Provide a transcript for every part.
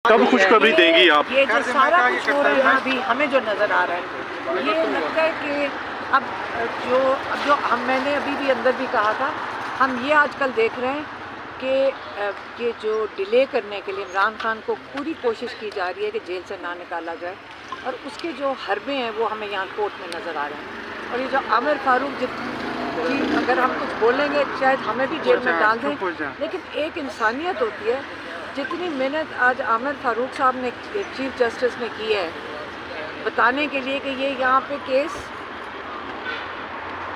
कब खुशखबरी देंगी आप? ये जो सारा कुछ हो रहा है अभी हमें जो नज़र आ रहा है, ये लगता है कि अब जो हम मैंने अभी भी अंदर भी कहा था, हम ये आजकल देख रहे हैं कि ये जो डिले करने के लिए इमरान खान को पूरी कोशिश की जा रही है कि जेल से ना निकाला जाए, और उसके जो हरबे हैं वो हमें यहाँ कोर्ट में नज़र आ रहे हैं। और ये जो आमिर फारूक जी, अगर हम कुछ बोलेंगे शायद हमें भी जेल में डाल दें, लेकिन एक इंसानियत होती है। जितनी मेहनत आज आमिर फारूक साहब ने, चीफ जस्टिस ने की है बताने के लिए कि ये यहाँ पे केस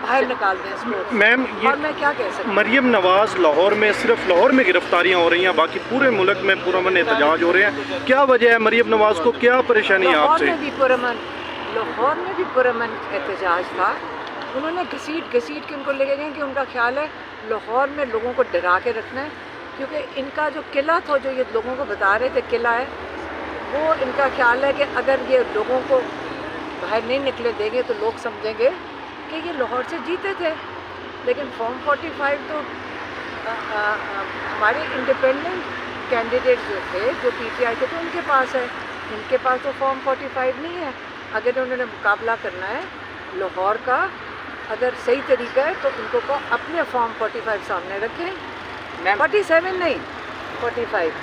बाहर निकाल दें इसको, मैम और मैं क्या कह सकती हूँ। मरियम नवाज लाहौर में, सिर्फ लाहौर में गिरफ्तारियां हो रही हैं, बाकी पूरे मुल्क में पुरअमन एहतजाज हो रहे हैं, क्या वजह है? मरियम नवाज को क्या परेशानी है आपसे? लाहौर में भी पुरअमन एहतजाज था। उन्होंने घसीट के उनको लेके गए कि उनका ख्याल है लाहौर में लोगों को डरा के रखना है, क्योंकि इनका जो किला था, जो ये लोगों को बता रहे थे किला है, वो इनका ख्याल है कि अगर ये लोगों को बाहर नहीं निकले देंगे तो लोग समझेंगे कि ये लाहौर से जीते थे। लेकिन फॉर्म 45 तो हमारे इंडिपेंडेंट कैंडिडेट जो थे, जो पीटीआई थे, तो उनके पास है। इनके पास तो फॉर्म 45 नहीं है। अगर उन्होंने मुकाबला करना है लाहौर का, अगर सही तरीका है तो उनको को अपने फॉर्म 45 सामने रखें। 47 नहीं, 45।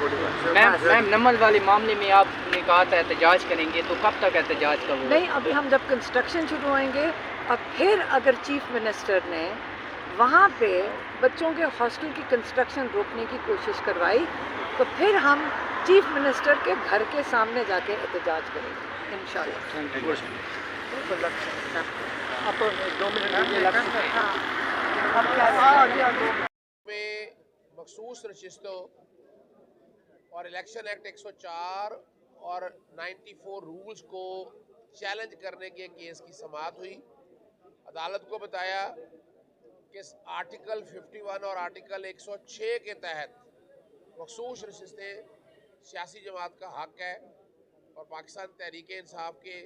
मैम नमल वाले मामले में आपने कहा था एहतजाज करेंगे, तो कब तक एहतजाज करोगे? नहीं, अभी हम जब कंस्ट्रक्शन शुरू होएंगे, और फिर अगर चीफ मिनिस्टर ने वहाँ पे बच्चों के हॉस्टल की कंस्ट्रक्शन रोकने की कोशिश करवाई, तो फिर हम चीफ मिनिस्टर के घर के सामने जाके एहतजाज करेंगे इंशाल्लाह। में मखसूस नशिस्तों और इलेक्शन एक्ट 104 और 94 रूल्स को चैलेंज करने के केस की समाअत हुई। अदालत को बताया कि आर्टिकल 51 और आर्टिकल 106 के तहत मखसूस नशिस्तें सियासी जमात का हक है, और पाकिस्तान तहरीक इंसाफ के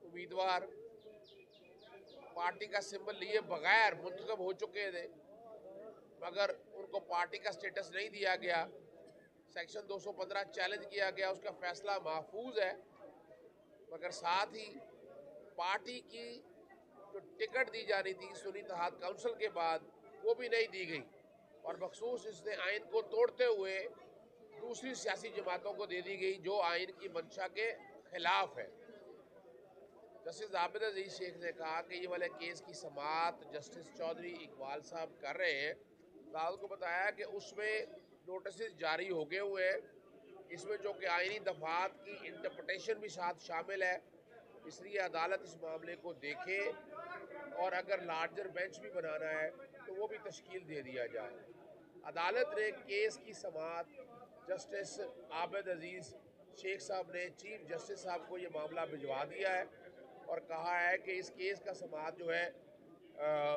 उम्मीदवार पार्टी का सिंबल लिए बगैर मुंतखब हो चुके थे, मगर उनको पार्टी का स्टेटस नहीं दिया गया। सेक्शन 215 चैलेंज किया गया, उसका फैसला महफूज है, मगर साथ ही पार्टी की जो टिकट दी जानी थी सुन्नी इत्तेहाद काउंसिल के बाद, वो भी नहीं दी गई, और मखसूस इसने आइन को तोड़ते हुए दूसरी सियासी जमातों को दे दी गई जो आइन की मंशा के खिलाफ है। जस्टिस आबिद अजीज शेख ने कहा कि ये वाले केस की समाअत जस्टिस चौधरी इकबाल साहब कर रहे हैं। अदालत को बताया कि उसमें नोटिस जारी हो गए हुए हैं, इसमें जो कि आइनी दफात की इंटरप्रटेशन भी साथ शामिल है, इसलिए अदालत इस मामले को देखे, और अगर लार्जर बेंच भी बनाना है तो वो भी तश्कील दे दिया जाए। अदालत ने केस की समाअत जस्टिस आबिद अजीज शेख साहब ने चीफ जस्टिस साहब को ये मामला भिजवा दिया है, और कहा है कि इस केस का समाअत जो है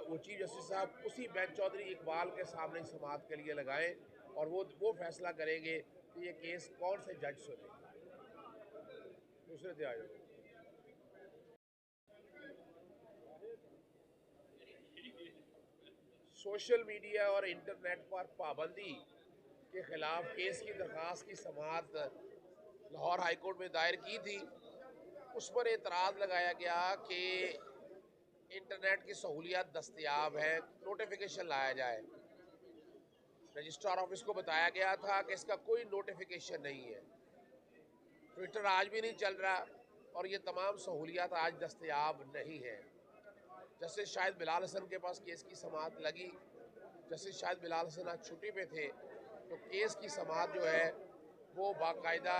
वो चीफ जस्टिस साहब उसी बेंच चौधरी इकबाल के सामने समाअत के लिए लगाएं, और वो फैसला करेंगे कि ये केस कौन से जज सुने। दूसरे से आ जाओ। सोशल मीडिया और इंटरनेट पर पाबंदी के खिलाफ केस की दरख्वास्त की समाअत लाहौर हाई कोर्ट में दायर की थी। उस पर एतराज़ लगाया गया कि इंटरनेट की सहूलियत दस्तयाब है, नोटिफिकेशन लाया जाए। रजिस्ट्रार ऑफिस को बताया गया था कि इसका कोई नोटिफिकेशन नहीं है। ट्विटर आज भी नहीं चल रहा, और ये तमाम सहूलियत आज दस्तयाब नहीं है। जस्टिस शाहिद बिलाल हसन के पास केस की समाअत लगी। जस्टिस शाहिद बिलाल हसन आज छुट्टी पे थे, तो केस की समाअत जो है वो बाकायदा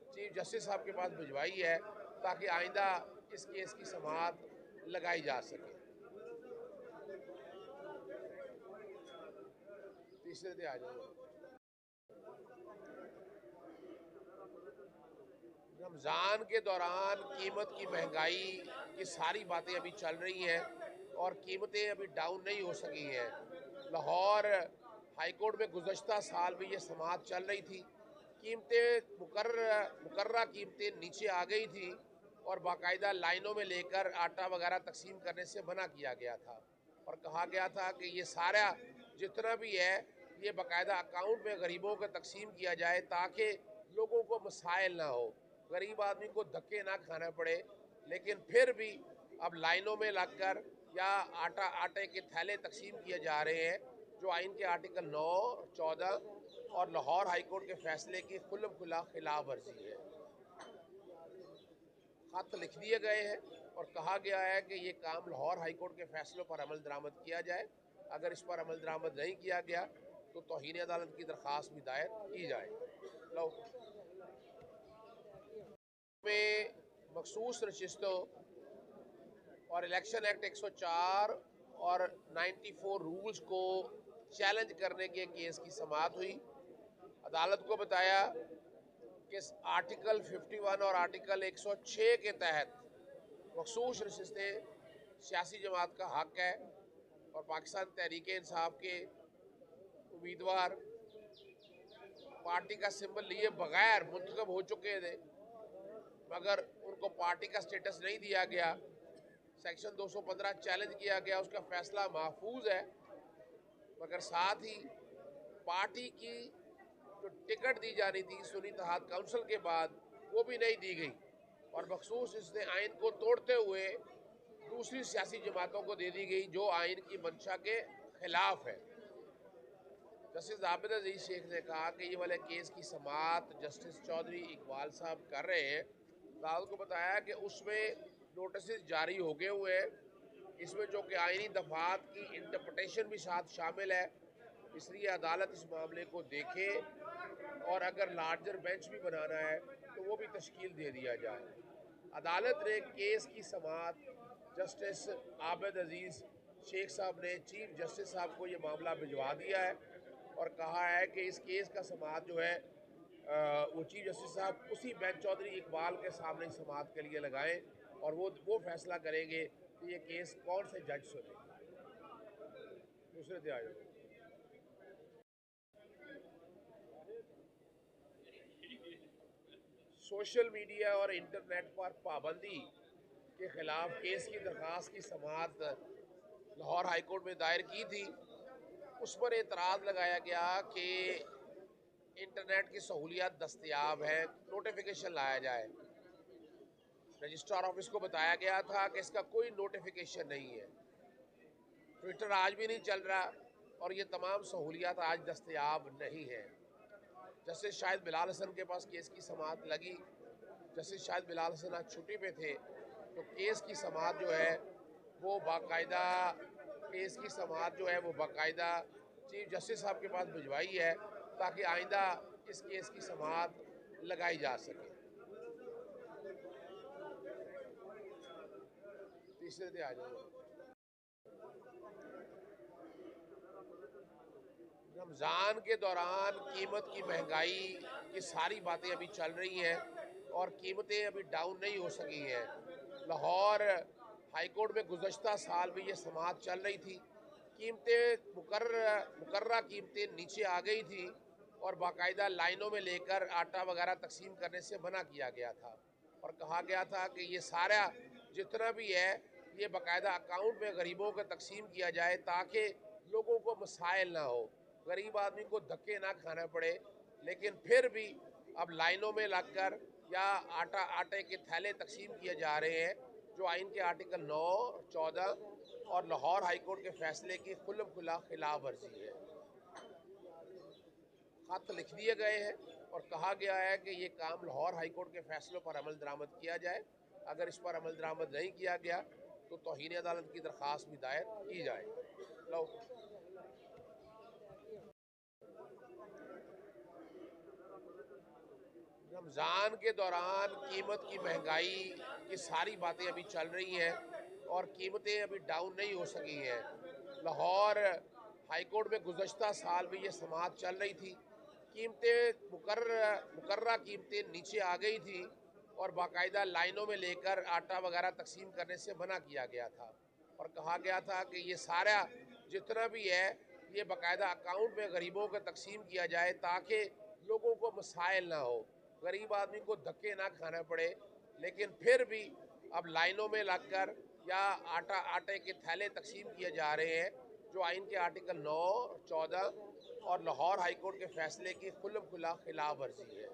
चीफ जस्टिस साहब के पास भिजवाई है, ताकि आइंदा इस केस की समाअत लगाई जा सके। तीसरे से आ जाए। रमज़ान के दौरान कीमत की महंगाई की सारी बातें अभी चल रही हैं, और कीमतें अभी डाउन नहीं हो सकी हैं। लाहौर हाई कोर्ट में गुज़श्ता साल भी ये समाअत चल रही थी, कीमतें मुकर्ररा कीमतें नीचे आ गई थी, और बाकायदा लाइनों में लेकर आटा वगैरह तकसीम करने से मना किया गया था, और कहा गया था कि ये सारा जितना भी है ये बाकायदा अकाउंट में गरीबों को तकसीम किया जाए ताकि लोगों को मसाइल ना हो, गरीब आदमी को धक्के ना खाना पड़े। लेकिन फिर भी अब लाइनों में लगकर या आटे के थैले तकसीम किए जा रहे हैं, जो आइन के आर्टिकल 9, 14 और लाहौर हाई कोर्ट के फैसले की खुल्लम खुला खिलाफ वर्जी है। खत लिख दिए गए हैं और कहा गया है कि ये काम लाहौर हाई कोर्ट के फैसलों पर अमल दरामद किया जाए। अगर इस पर अमल दरामद नहीं किया गया तो तौहीन अदालत की दरख्वास्त भी दायर की जाए। लो में मखसूस नशिस्तों और इलेक्शन एक्ट 104 और 94 रूल्स को चैलेंज करने के केस की समाअत हुई। अदालत को बताया कि आर्टिकल 51 और आर्टिकल 106 के तहत मखसूस नशिस्तें सियासी जमात का हक है और पाकिस्तान तहरीक इंसाफ के उम्मीदवार पार्टी का सिंबल लिए बगैर मुंतखब हो चुके थे, मगर उनको पार्टी का स्टेटस नहीं दिया गया। सेक्शन 215 चैलेंज किया गया, उसका फैसला महफूज है, मगर साथ ही पार्टी की जो टिकट दी जानी थी सुन्नी इत्तेहाद काउंसिल के बाद वो भी नहीं दी गई और मखसूस इसने आइन को तोड़ते हुए दूसरी सियासी जमातों को दे दी गई जो आइन की मंशा के खिलाफ है। जस्टिस आबिद अजीज शेख ने कहा कि ये वाले केस की समाअत जस्टिस चौधरी इकबाल साहब कर रहे हैं। अदालत को बताया कि उसमें नोटिस जारी हो गए हुए हैं, इसमें जो कि आइनी दफात की इंटरप्रटेशन भी साथ शामिल है, इसलिए अदालत इस मामले को देखे और अगर लार्जर बेंच भी बनाना है तो वो भी तश्कील दे दिया जाए। अदालत ने केस की समाअत जस्टिस आबिद अजीज शेख साहब ने चीफ जस्टिस साहब को ये मामला भिजवा दिया है और कहा है कि इस केस का समाअत जो है वो चीफ जस्टिस साहब उसी बेंच चौधरी इकबाल के सामने समाअत के लिए लगाएं और वो फैसला करेंगे कि ये केस कौन से जज सुने। दूसरे पे आ जाओ। सोशल मीडिया और इंटरनेट पर पाबंदी के खिलाफ केस की दरख्वास्त की समाअत लाहौर हाई कोर्ट में दायर की थी। उस पर एतराज़ लगाया गया कि इंटरनेट की सहूलियत दस्तयाब है, नोटिफिकेशन लाया जाए। रजिस्ट्रार ऑफिस को बताया गया था कि इसका कोई नोटिफिकेशन नहीं है, ट्विटर आज भी नहीं चल रहा और ये तमाम सहूलियत आज दस्तयाब नहीं है। जस्टिस शाहिद बिलाल हसन के पास केस की समाअत लगी। जस्टिस शाहिद बिलाल हसन आज छुट्टी पे थे, तो केस की समाअत जो है वो बाकायदा चीफ जस्टिस साहब के पास भिजवाई है ताकि आइंदा इस केस की समाअत लगाई जा सके। तीसरे पे आ जाओ। रमज़ान के दौरान कीमत की महंगाई की सारी बातें अभी चल रही हैं और कीमतें अभी डाउन नहीं हो सकी हैं। लाहौर हाई कोर्ट में गुज़श्ता साल भी ये समाअत चल रही थी, कीमतें मुकर्ररा कीमतें नीचे आ गई थी और बाकायदा लाइनों में लेकर आटा वगैरह तकसीम करने से मना किया गया था और कहा गया था कि ये सारा जितना भी है ये बाकायदा अकाउंट में गरीबों को तकसीम किया जाए ताकि लोगों को मसाइल ना हो, गरीब आदमी को धक्के ना खाना पड़े। लेकिन फिर भी अब लाइनों में लगकर या आटे के थैले तकसीम किए जा रहे हैं, जो आइन के आर्टिकल 9, 14 और लाहौर हाई कोर्ट के फैसले की खुल्लम खुला खिलाफ वर्जी है। खत लिख दिए गए हैं और कहा गया है कि ये काम लाहौर हाई कोर्ट के फैसलों पर अमल दरामद किया जाए। अगर इस पर अमल दरामद नहीं किया गया तो तौहीन अदालत की दरख्वास्त भी दायर की जाए। लो रमज़ान के दौरान कीमत की महंगाई की सारी बातें अभी चल रही हैं और कीमतें अभी डाउन नहीं हो सकी हैं। लाहौर हाई कोर्ट में गुज़श्ता साल भी ये समाअत चल रही थी, कीमतें मुकर्ररा कीमतें नीचे आ गई थी और बाकायदा लाइनों में लेकर आटा वगैरह तकसीम करने से मना किया गया था और कहा गया था कि ये सारा जितना भी है ये बाकायदा अकाउंट में गरीबों को तकसीम किया जाए ताकि लोगों को मसाइल ना हो, गरीब आदमी को धक्के ना खाना पड़े। लेकिन फिर भी अब लाइनों में लगकर या आटे के थैले तकसीम किए जा रहे हैं, जो आइन के आर्टिकल 9, 14 और लाहौर हाई कोर्ट के फैसले की खुल्लम खुला खिलाफ वर्जी है।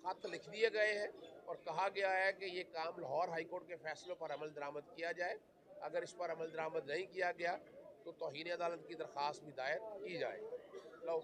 खत लिख दिए गए हैं और कहा गया है कि ये काम लाहौर हाई कोर्ट के फैसलों पर अमल दरामद किया जाए। अगर इस पर अमल दरामद नहीं किया गया तो तौहीन अदालत की दरख्वास्त भी दायर की जाए। लो